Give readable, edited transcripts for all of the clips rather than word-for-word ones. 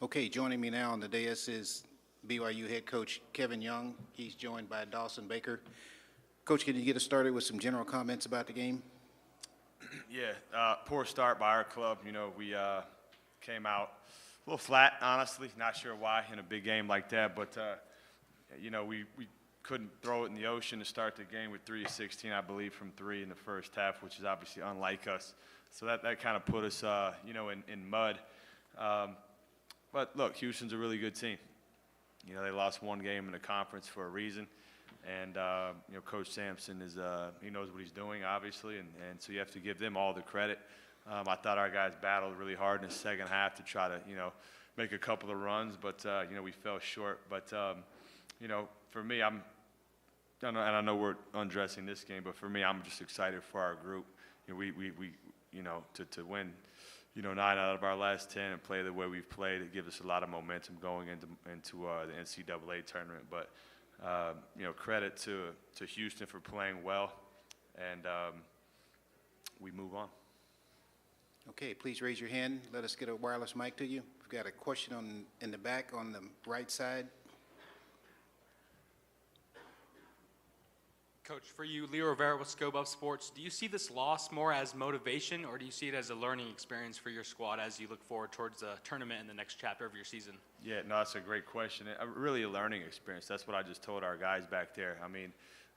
Okay, joining me now on the dais is BYU head coach Kevin Young. He's joined by Dawson Baker. Coach, can you get us started with some general comments about the game? Yeah, poor start by our club. You know, we came out a little flat, honestly. Not sure why in a big game like that, but, you know, we couldn't throw it in the ocean to start the game with 3 of 16, I believe, from 3 in the first half, which is obviously unlike us. So that kind of put us, you know, in mud. But, look, Houston's a really good team. You know, they lost one game in the conference for a reason. And, you know, Coach Sampson he knows what he's doing, obviously, and so you have to give them all the credit. I thought our guys battled really hard in the second half to try to, you know, make a couple of runs, but, you know, we fell short. But, you know, for me, and I know we're undressing this game, but for me, I'm just excited for our group. You know, we you know, to win, you know, 9 out of our last 10 and play the way we've played, it gives us a lot of momentum going into the NCAA tournament. But, you know, credit to Houston for playing well, and we move on. Okay, please raise your hand. Let us get a wireless mic to you. We've got a question in the back on the right side. Coach, for you, Leo Rivera with Scope Up Sports, do you see this loss more as motivation, or do you see it as a learning experience for your squad as you look forward towards the tournament and the next chapter of your season? Yeah, no, that's a great question. Really a learning experience. That's what I just told our guys back there. I mean,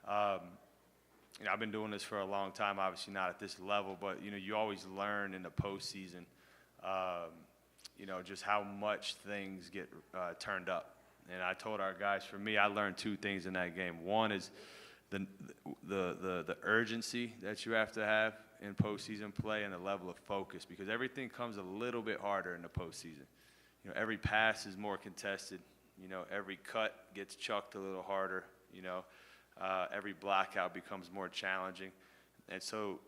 you know, I've been doing this for a long time, obviously not at this level, but, you know, you always learn in the postseason, you know, just how much things get turned up. And I told our guys, for me, I learned 2 things in that game. One is the urgency that you have to have in postseason play and the level of focus, because everything comes a little bit harder in the postseason. You know, every pass is more contested. You know, every cut gets chucked a little harder. You know, every blackout becomes more challenging, and so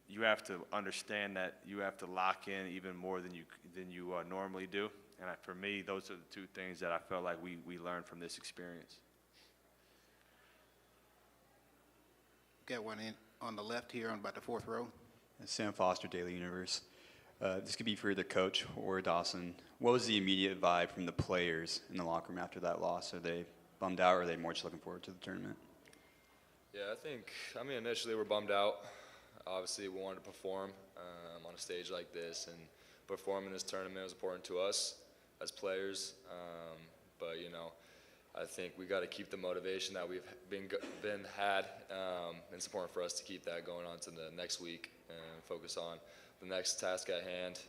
you have to understand that you have to lock in even more than you normally do. And for me, those are the 2 things that I felt like we learned from this experience. Got one in on the left here on about the 4th row. Sam Foster, Daily Universe. This could be for either Coach or Dawson. What was the immediate vibe from the players in the locker room after that loss? Are they bummed out, or are they more just looking forward to the tournament? Yeah, I mean, initially we're bummed out. Obviously, we wanted to perform on a stage like this, and performing this tournament was important to us as players. But, you know, I think we got to keep the motivation that we've been had, and it's important for us to keep that going on to the next week and focus on the next task at hand.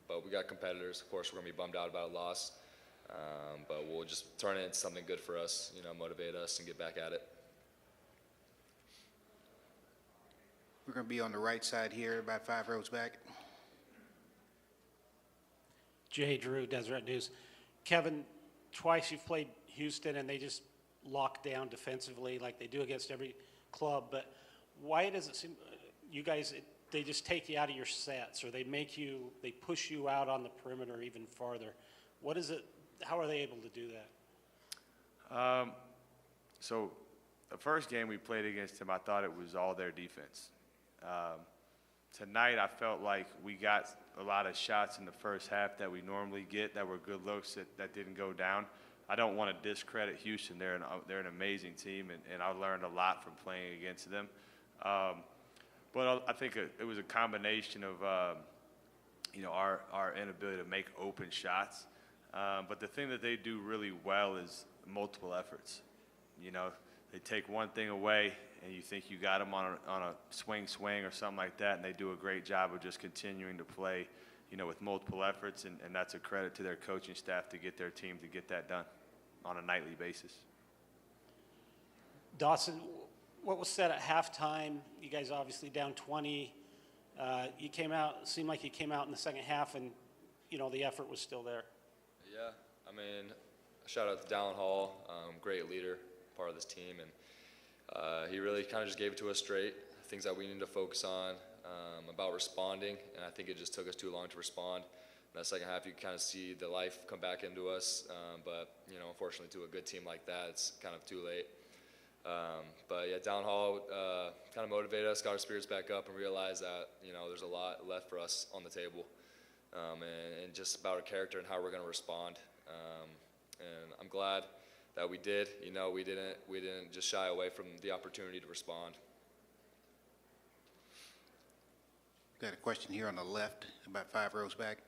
But we got competitors. Of course, we're going to be bummed out about a loss, but we'll just turn it into something good for us, you know, motivate us and get back at it. We're going to be on the right side here, about 5 rows back. Jay Drew, Deseret News. Kevin, twice you've played Houston and they just lock down defensively like they do against every club, but why does it seem you guys, they just take you out of your sets, or they push you out on the perimeter even farther? What is it, how are they able to do that? So the first game we played against them, I thought it was all their defense. Tonight I felt like we got a lot of shots in the first half that we normally get that were good looks that didn't go down. I don't want to discredit Houston. They're an amazing team, and I learned a lot from playing against them. But I think it was a combination of you know, our inability to make open shots. But the thing that they do really well is multiple efforts. You know, they take one thing away, and you think you got them on a swing or something like that, and they do a great job of just continuing to play, you know, with multiple efforts, and that's a credit to their coaching staff to get their team to get that done on a nightly basis. Dawson, what was said at halftime? You guys obviously down 20. You came out, seemed like you came out in the second half, and, you know, the effort was still there. Yeah, I mean, shout out to Dallin Hall, great leader, part of this team, and he really kind of just gave it to us straight, things that we need to focus on, about responding, and I think it just took us too long to respond. In that second half, you kind of see the life come back into us, but, you know, unfortunately to a good team like that, it's kind of too late. But, yeah, Down Hall kind of motivated us, got our spirits back up, and realized that, you know, there's a lot left for us on the table. and just about our character and how we're going to respond. And I'm glad that we did. You know, we didn't just shy away from the opportunity to respond. Got a question here on the left, about 5 rows back.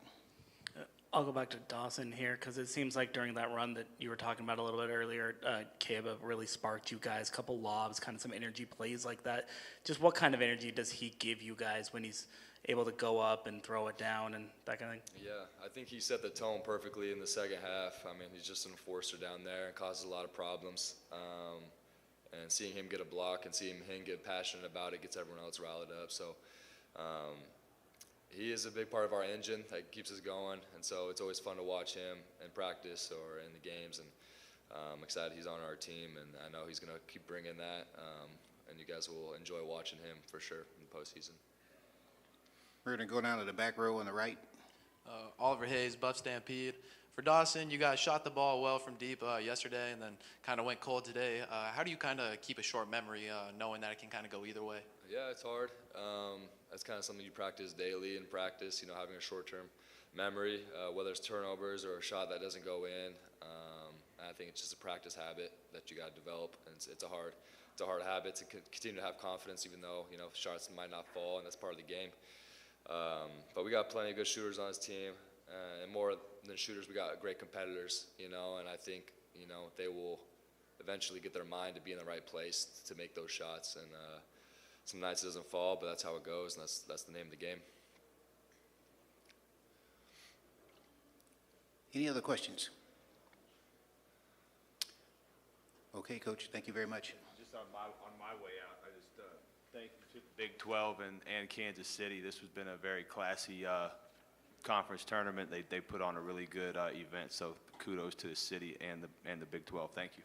I'll go back to Dawson here because it seems like during that run that you were talking about a little bit earlier, Keba really sparked you guys, a couple lobs, kind of some energy plays like that. Just what kind of energy does he give you guys when he's able to go up and throw it down and that kind of thing? Yeah, I think he set the tone perfectly in the second half. I mean, he's just an enforcer down there and causes a lot of problems. And seeing him get a block and seeing him get passionate about it gets everyone else riled up. So he is a big part of our engine that keeps us going. And so it's always fun to watch him in practice or in the games. And I'm excited he's on our team, and I know he's going to keep bringing that. And you guys will enjoy watching him for sure in the postseason. We're going to go down to the back row on the right. Oliver Hayes, Buff Stampede. For Dawson, you guys shot the ball well from deep yesterday and then kind of went cold today. How do you kind of keep a short memory knowing that it can kind of go either way? Yeah, it's hard. That's kind of something you practice daily in practice, you know, having a short-term memory, whether it's turnovers or a shot that doesn't go in. I think it's just a practice habit that you got to develop, and it's a hard habit to continue to have confidence even though, you know, shots might not fall, and that's part of the game. But we got plenty of good shooters on his team, and more than shooters, we got great competitors, you know, and I think, you know, they will eventually get their mind to be in the right place to make those shots. And some nights it doesn't fall, but that's how it goes, and that's the name of the game. Any other questions? Okay, Coach, thank you very much. Just on my way out, I just thank you to the Big 12 and Kansas City. This has been a very classy conference tournament. They put on a really good event, so kudos to the city and the Big 12. Thank you.